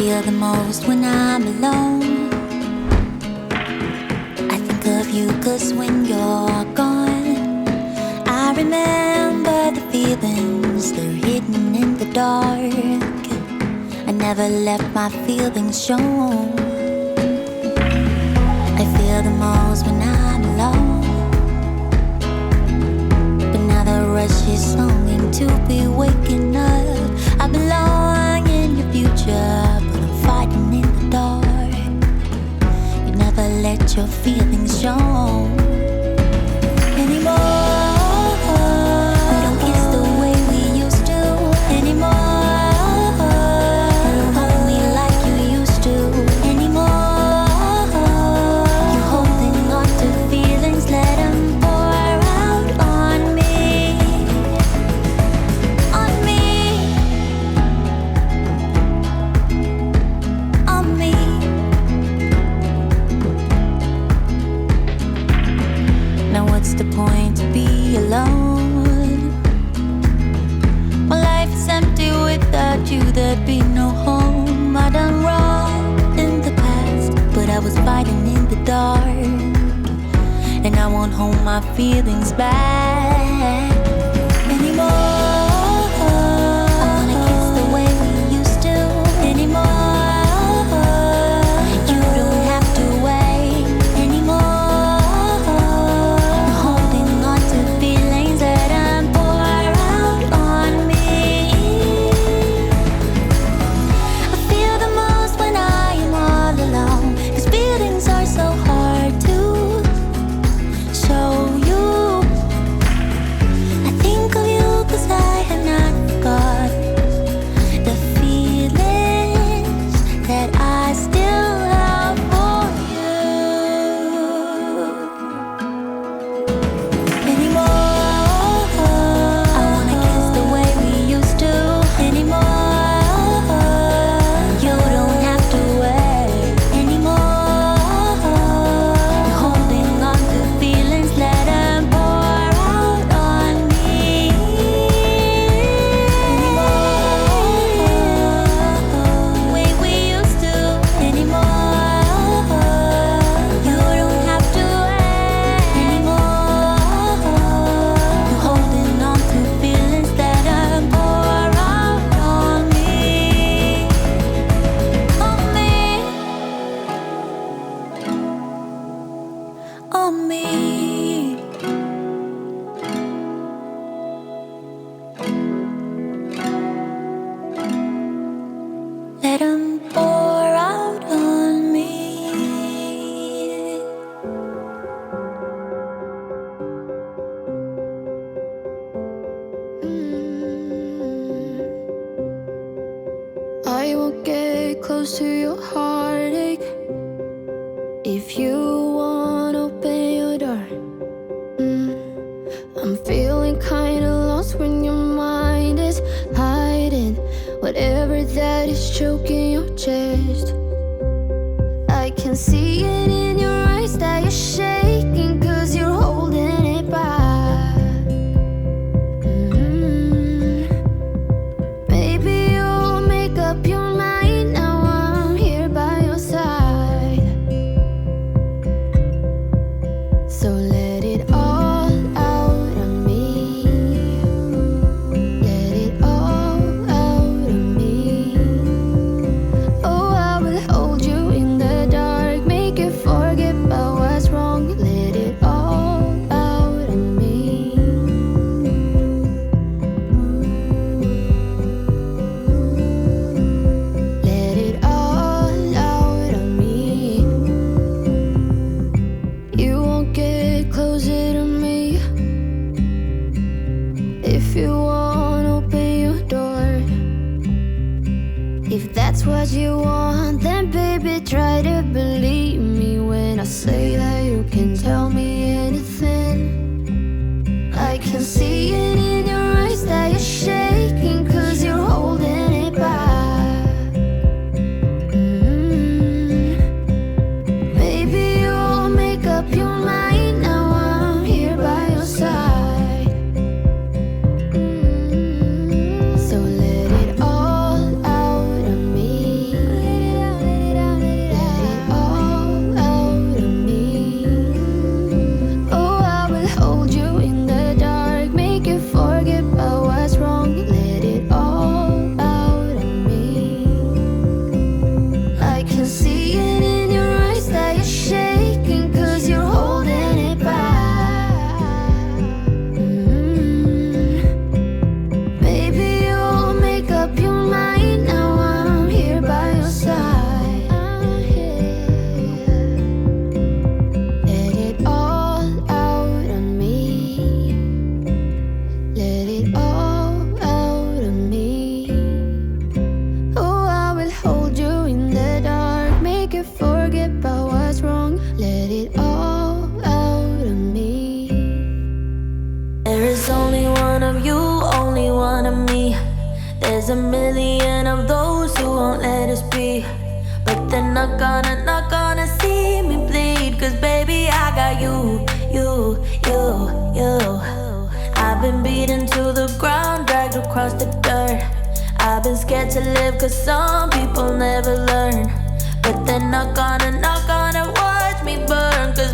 feel the most when I'm alone. I think of you 'cause when you're gone, I remember the feelings, they're hidden in the dark. I never let my feelings show. I feel the most when I'm alone, but now the rush is longing to be waking up. I belong in your future, but I'm fighting in the dark. You never let your feelings show anymore. We don't kiss the way we used to anymore. You don't hold me like you used to anymore. You're holding on to feelings, let them pour out on me. On me. On me. Now what's the point to be alone? My life is empty without you, there'd be no home. I done wrong in the past, but I was fighting in the dark, and I won't hold my feelings back anymore. I wanna kiss the way we used to anymore. You don't have to wait anymore. You're holding on to feelings that I'm pour out on me. I feel the most when I am all alone, 'cause feelings are so hard to show you. I think of you 'cause I have not forgot the feelings that I still have for you anymore. I wanna kiss the way we used to anymore. You don't have to wait anymore. You're holding on to feelings, let them pour out on me anymore. Way we used to anymore. You don't have to wait anymore. You're holding on to feelings that are pour out on me. On me. On me. Let them pour out on me. I won't get close to your heartache if you won't open your door. I'm feeling kinda lost when your mind is hiding whatever that is choking your chest. I can see it in your eyes that you're shaking 'cause you're holding it back. Maybe you'll make up your mind now I'm here by your side. So let it all out of me. Let it all out of me. Oh, I will hold you in the dark, make you forget about what's wrong. Let it all out of me. Let it all out of me. You won't get closer to me if you won't open your door. If that's what you want, then baby try to believe me when I say that you can tell me anything. I can see it in your eyes that you're shaking 'cause you're holding it back. Maybe you'll make up your mind now I'm here by your side. So let it all out of me. a million of those who won't let us be, but they're not gonna see me bleed. Cause baby, I got you. I've been beaten to the ground, dragged across the dirt. I've been scared to live cause some people never learn, but they're not gonna watch me burn. Cause